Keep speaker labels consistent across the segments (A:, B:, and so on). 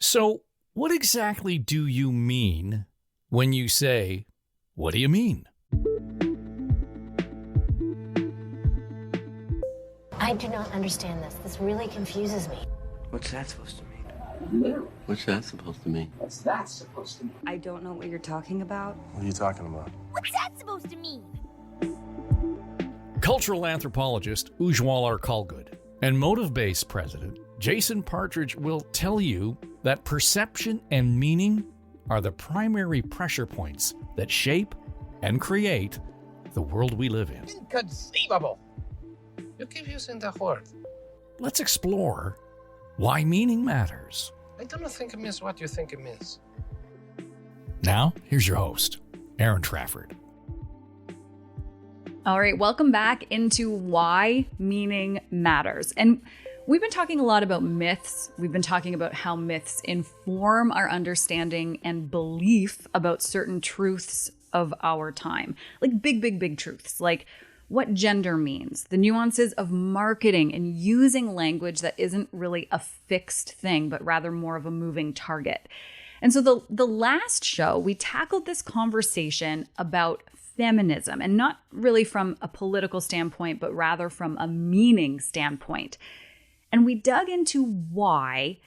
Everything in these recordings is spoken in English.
A: So, what exactly do you mean when you say, what do you mean?
B: I do not understand this. This really confuses me.
C: What's that supposed to mean?
D: What's that supposed to mean?
C: What's that supposed to mean?
E: I don't know what you're talking about.
F: What are you talking about?
G: What's that supposed to mean?
A: Cultural anthropologist Ujwal R. Kalgood and Motive Base president Jason Partridge will tell you that perception and meaning are the primary pressure points that shape and create the world we live in.
H: Inconceivable! You keep using that word.
A: Let's explore why meaning matters.
H: I don't think it means what you think it means.
A: Now, here's your host, Aaron Trafford.
I: All right, welcome back into Why Meaning Matters. And we've been talking a lot about myths. We've been talking about how myths inform our understanding and belief about certain truths of our time. Like big truths, like what gender means, the nuances of marketing and using language that isn't really a fixed thing, but rather more of a moving target. And so the last show, we tackled this conversation about feminism, and not really from a political standpoint, but rather from a meaning standpoint. And we dug into why,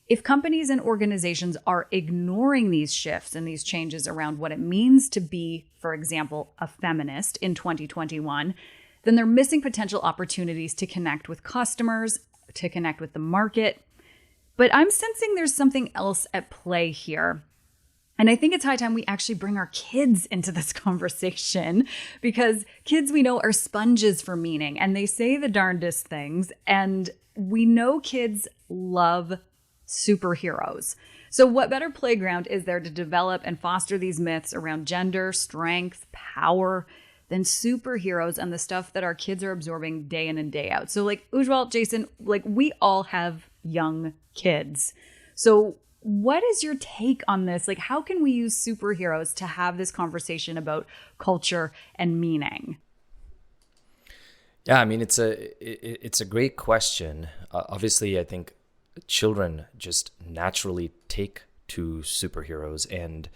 I: if companies and organizations are ignoring these shifts and these changes around what it means to be, for example, a feminist in 2021, then they're missing potential opportunities to connect with customers, to connect with the market. But I'm sensing there's something else at play here. And I think it's high time we actually bring our kids into this conversation, because kids, we know, are sponges for meaning, and they say the darndest things. And we know kids love superheroes. So what better playground is there to develop and foster these myths around gender, strength, power than superheroes and the stuff that our kids are absorbing day in and day out? So like Ujwal, Jason, like we all have young kids. So what is your take on this? Like, how can we use superheroes to have this conversation about culture and meaning?
J: Yeah, I mean, it's a great question. Obviously, I think children just naturally take to superheroes, and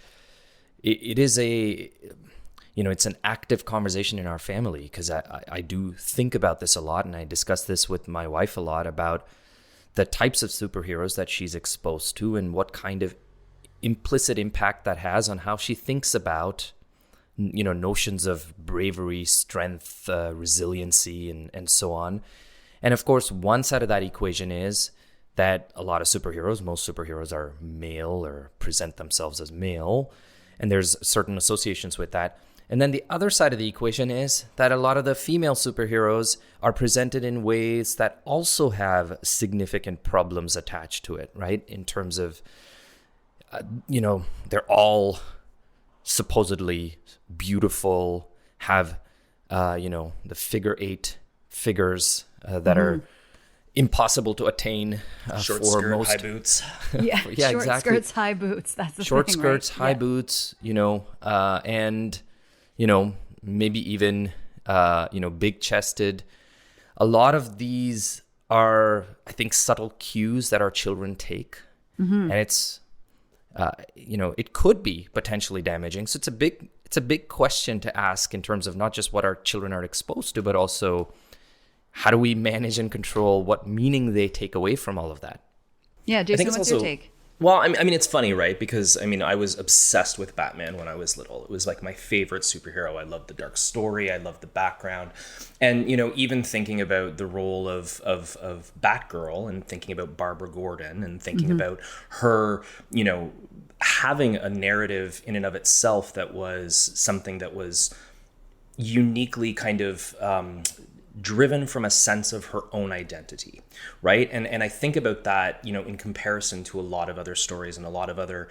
J: it is it's an active conversation in our family, because I do think about this a lot, and I discuss this with my wife a lot about the types of superheroes that she's exposed to and what kind of implicit impact that has on how she thinks about, notions of bravery, strength, resiliency, and so on. And of course, one side of that equation is that a lot of superheroes, most superheroes are male or present themselves as male, and there's certain associations with that. And then the other side of the equation is that a lot of the female superheroes are presented in ways that also have significant problems attached to it, right? In terms of, they're all supposedly beautiful, have, the figure eight figures that are impossible to attain
F: Short
J: for
F: skirt,
J: most
F: high boots.
I: Yeah,
J: yeah,
I: short
J: exactly.
I: skirts, high boots. That's the
J: short
I: thing,
J: skirts,
I: right?
J: high boots, and maybe even big chested. A lot of these are, I think, subtle cues that our children take, and it's it could be potentially damaging. So it's a big question to ask in terms of not just what our children are exposed to, but also how do we manage and control what meaning they take away from all of that?
I: Yeah, Jason, what's your take?
F: Well, I mean, it's funny, right? Because, I was obsessed with Batman when I was little. It was like my favorite superhero. I loved the dark story. I loved the background. And, even thinking about the role of Batgirl and thinking about Barbara Gordon and thinking about her, having a narrative in and of itself that was something that was uniquely kind of driven from a sense of her own identity, right? And I think about that, in comparison to a lot of other stories and a lot of other,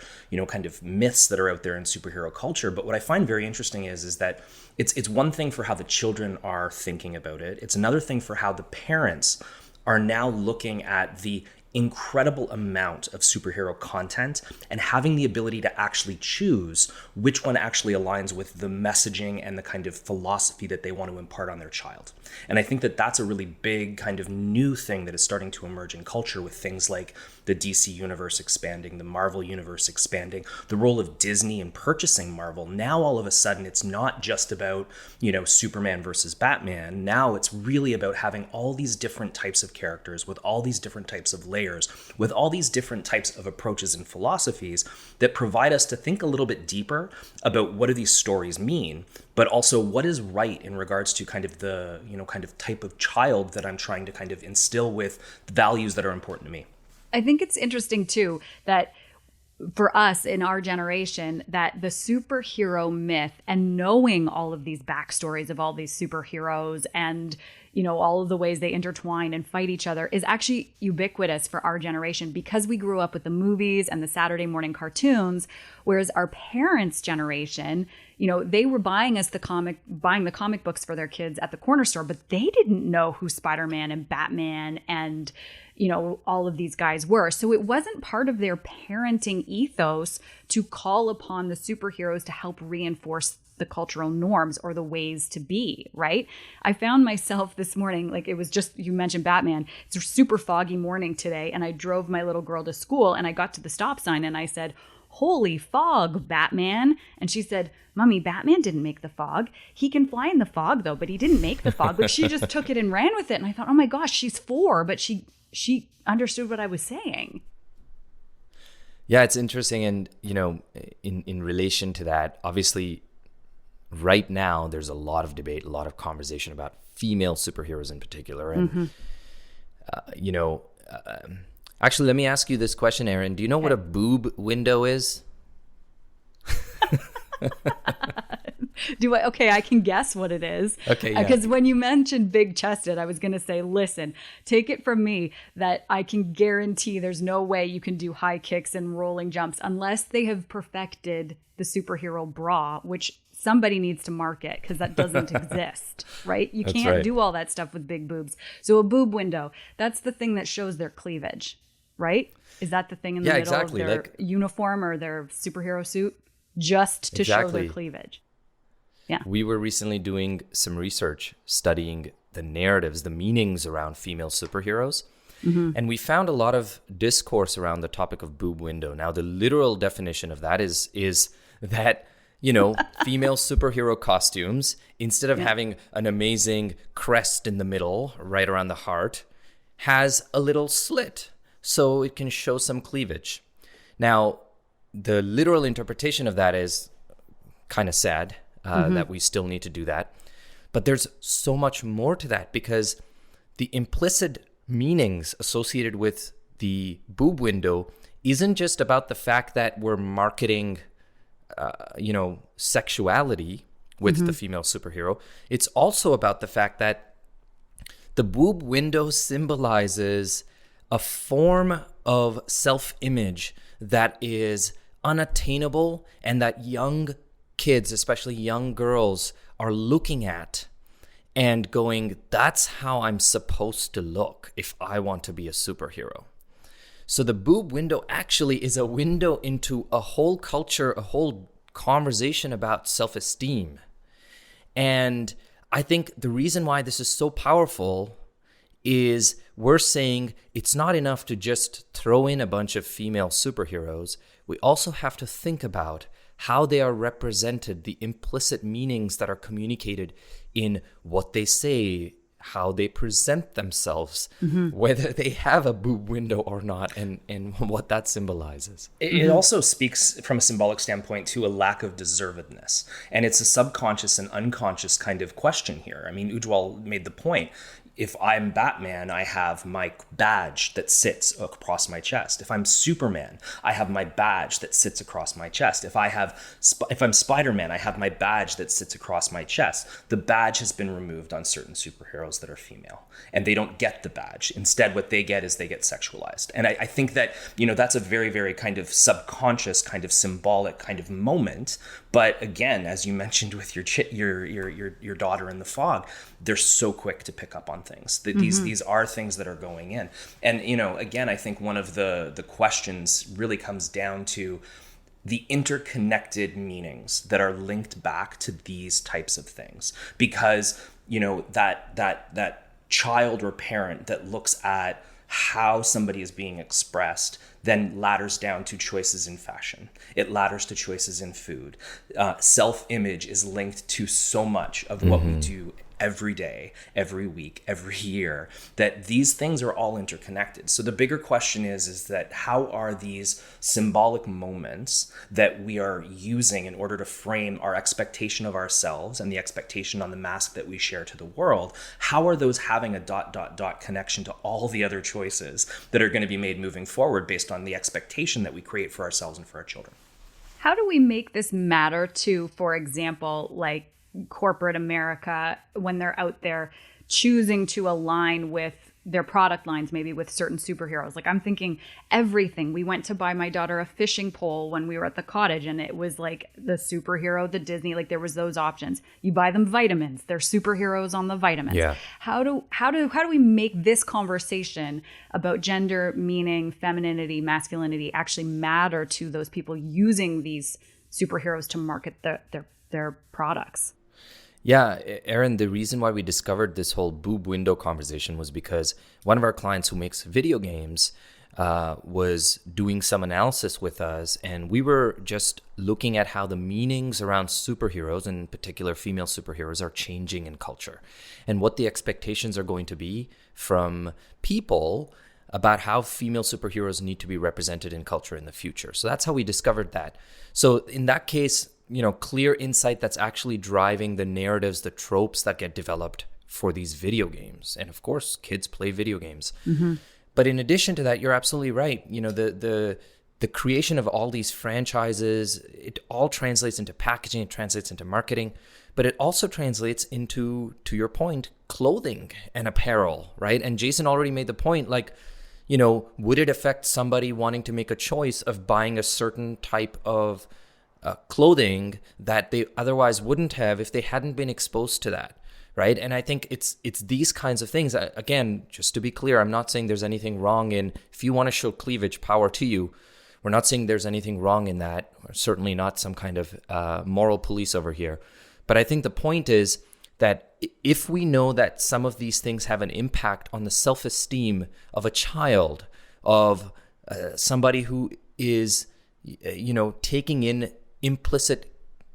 F: kind of myths that are out there in superhero culture. But what I find very interesting is that it's one thing for how the children are thinking about it. It's another thing for how the parents are now looking at the incredible amount of superhero content and having the ability to actually choose which one actually aligns with the messaging and the kind of philosophy that they want to impart on their child. And I think that that's a really big kind of new thing that is starting to emerge in culture with things like the DC universe expanding, the Marvel universe expanding, the role of Disney in purchasing Marvel. Now, all of a sudden, it's not just about, Superman versus Batman. Now it's really about having all these different types of characters with all these different types of layers, with all these different types of approaches and philosophies that provide us to think a little bit deeper about what do these stories mean, but also what is right in regards to kind of the, kind of type of child that I'm trying to kind of instill with values that are important to me.
I: I think it's interesting too that for us in our generation, that the superhero myth and knowing all of these backstories of all these superheroes and, all of the ways they intertwine and fight each other is actually ubiquitous for our generation because we grew up with the movies and the Saturday morning cartoons, whereas our parents' generation, they were buying the comic books for their kids at the corner store, but they didn't know who Spider-Man and Batman and all of these guys were. So it wasn't part of their parenting ethos to call upon the superheroes to help reinforce the cultural norms or the ways to be, right? I found myself this morning, like it was just, you mentioned Batman. It's a super foggy morning today. And I drove my little girl to school and I got to the stop sign and I said, "Holy fog, Batman." And she said, "Mommy, Batman didn't make the fog. He can fly in the fog though, but he didn't make the fog." But she just took it and ran with it. And I thought, oh my gosh, she's 4, but she understood what I was saying.
J: Yeah, it's interesting. And, in relation to that, obviously, right now, there's a lot of debate, a lot of conversation about female superheroes in particular. And, actually, let me ask you this question, Erin. Do you know what a boob window is?
I: Do I? Okay, I can guess what it is.
J: Okay, yeah.
I: Because when you mentioned big chested, I was going to say, listen, take it from me that I can guarantee there's no way you can do high kicks and rolling jumps unless they have perfected the superhero bra, which somebody needs to market because that doesn't exist, right? You can't do all that stuff with big boobs. So a boob window, that's the thing that shows their cleavage, right? Is that the thing in the middle of their uniform or their superhero suit? Just to show their cleavage. Yeah.
J: We were recently doing some research studying the narratives, the meanings around female superheroes. Mm-hmm. And we found a lot of discourse around the topic of boob window. Now, the literal definition of that is that, female superhero costumes, instead of having an amazing crest in the middle, right around the heart, has a little slit so it can show some cleavage. Now, the literal interpretation of that is kind of sad that we still need to do that. But there's so much more to that because the implicit meanings associated with the boob window isn't just about the fact that we're marketing, sexuality with the female superhero. It's also about the fact that the boob window symbolizes a form of self-image that is unattainable and that young kids, especially young girls, are looking at and going, that's how I'm supposed to look if I want to be a superhero. So the boob window actually is a window into a whole culture, a whole conversation about self-esteem. And I think the reason why this is so powerful is we're saying it's not enough to just throw in a bunch of female superheroes. We also have to think about how they are represented, the implicit meanings that are communicated in what they say, how they present themselves, whether they have a boob window or not, and what that symbolizes.
F: It also speaks from a symbolic standpoint to a lack of deservedness. And it's a subconscious and unconscious kind of question here. I mean, Ujwal made the point. If I'm Batman, I have my badge that sits across my chest. If I'm Superman, I have my badge that sits across my chest. If I'm Spider-Man, I have my badge that sits across my chest. The badge has been removed on certain superheroes that are female, and they don't get the badge. Instead, what they get is they get sexualized. And I think that, that's a very, very kind of subconscious, kind of symbolic kind of moment. But again, as you mentioned with your daughter in the fog, they're so quick to pick up on things. These are things that are going in. And, you know, again, I think one of the questions really comes down to the interconnected meanings that are linked back to these types of things. Because, you know, that child or parent that looks at how somebody is being expressed then ladders down to choices in fashion. It ladders to choices in food. Self-image is linked to so much of what we do every day, every week, every year, that these things are all interconnected. So the bigger question is that how are these symbolic moments that we are using in order to frame our expectation of ourselves and the expectation on the mask that we share to the world, how are those having a ... connection to all the other choices that are going to be made moving forward based on the expectation that we create for ourselves and for our children?
I: How do we make this matter to, for example, like corporate America, when they're out there choosing to align with their product lines, maybe with certain superheroes? Like, I'm thinking everything. We went to buy my daughter a fishing pole when we were at the cottage, and it was like the superhero, the Disney, like there was those options. You buy them vitamins, they're superheroes on the vitamins.
J: Yeah.
I: How do we make this conversation about gender, meaning, femininity, masculinity actually matter to those people using these superheroes to market their products?
J: Yeah, Aaron, the reason why we discovered this whole boob window conversation was because one of our clients who makes video games was doing some analysis with us, and we were just looking at how the meanings around superheroes, in particular female superheroes, are changing in culture, and what the expectations are going to be from people about how female superheroes need to be represented in culture in the future. So that's how we discovered that. So in that case, you know, clear insight that's actually driving the narratives, the tropes that get developed for these video games. And of course, kids play video games. But in addition to that, you're absolutely right. You know, the creation of all these franchises, it all translates into packaging, it translates into marketing, but it also translates into, to your point, clothing and apparel, right? And Jason already made the point, like, you know, would it affect somebody wanting to make a choice of buying a certain type of clothing that they otherwise wouldn't have if they hadn't been exposed to that, right? And I think it's these kinds of things. Again, just to be clear, I'm not saying there's anything wrong in, if you want to show cleavage, power to you. We're not saying there's anything wrong in that. We're certainly not some kind of moral police over here. But I think the point is that if we know that some of these things have an impact on the self-esteem of a child, of somebody who is, you know, taking in implicit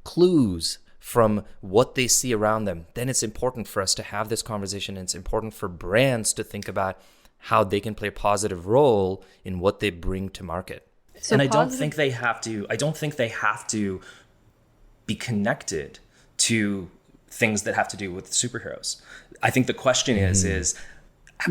J: clues from what they see around them, then it's important for us to have this conversation. And it's important for brands to think about how they can play a positive role in what they bring to market.
F: So and I don't think they have to be connected to things that have to do with superheroes. I think the question is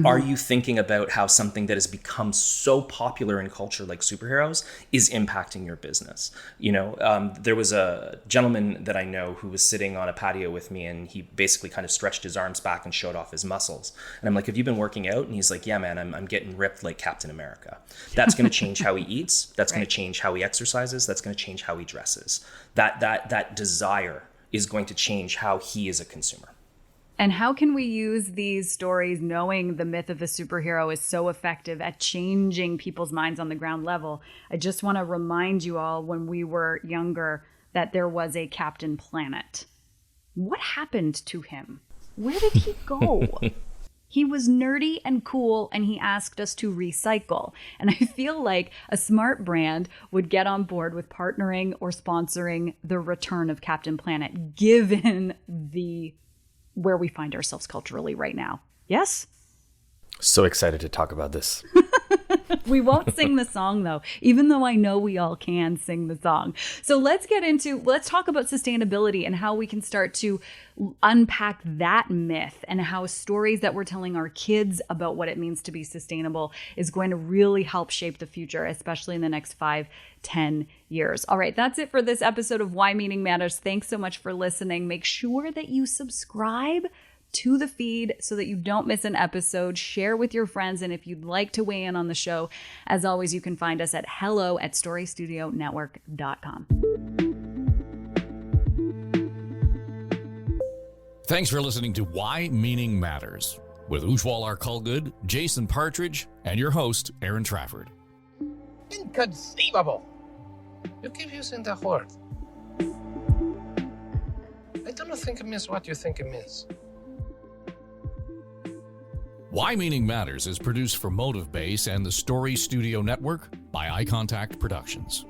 F: are you thinking about how something that has become so popular in culture like superheroes is impacting your business? You know, there was a gentleman that I know who was sitting on a patio with me, and he basically kind of stretched his arms back and showed off his muscles. And I'm like, have you been working out? And he's like, yeah, man, I'm getting ripped like Captain America. That's going to change how he eats. That's going to change how he exercises. That's going to change how he dresses. That desire is going to change how he is a consumer.
I: And how can we use these stories, knowing the myth of the superhero is so effective at changing people's minds on the ground level? I just want to remind you all, when we were younger, that there was a Captain Planet. What happened to him? Where did he go? He was nerdy and cool, and he asked us to recycle. And I feel like a smart brand would get on board with partnering or sponsoring the return of Captain Planet, given where we find ourselves culturally right now. Yes?
J: So excited to talk about this.
I: We won't sing the song, though, even though I know we all can sing the song. So let's talk about sustainability and how we can start to unpack that myth, and how stories that we're telling our kids about what it means to be sustainable is going to really help shape the future, especially in the next 5-10 years. All right, that's it for this episode of Why Meaning Matters. Thanks so much for listening. Make sure that you subscribe to the feed so that you don't miss an episode. Share with your friends, and if you'd like to weigh in on the show, as always, you can find us at hello@storystudionetwork.com.
A: Thanks for listening to Why Meaning Matters. with Ujwal Arkulgud, Jason Partridge, and your host, Aaron Trafford.
H: Inconceivable! You keep using that word. I don't think it means what you think it means.
A: Why Meaning Matters is produced for Motive Base and the Story Studio Network by Eye Contact Productions.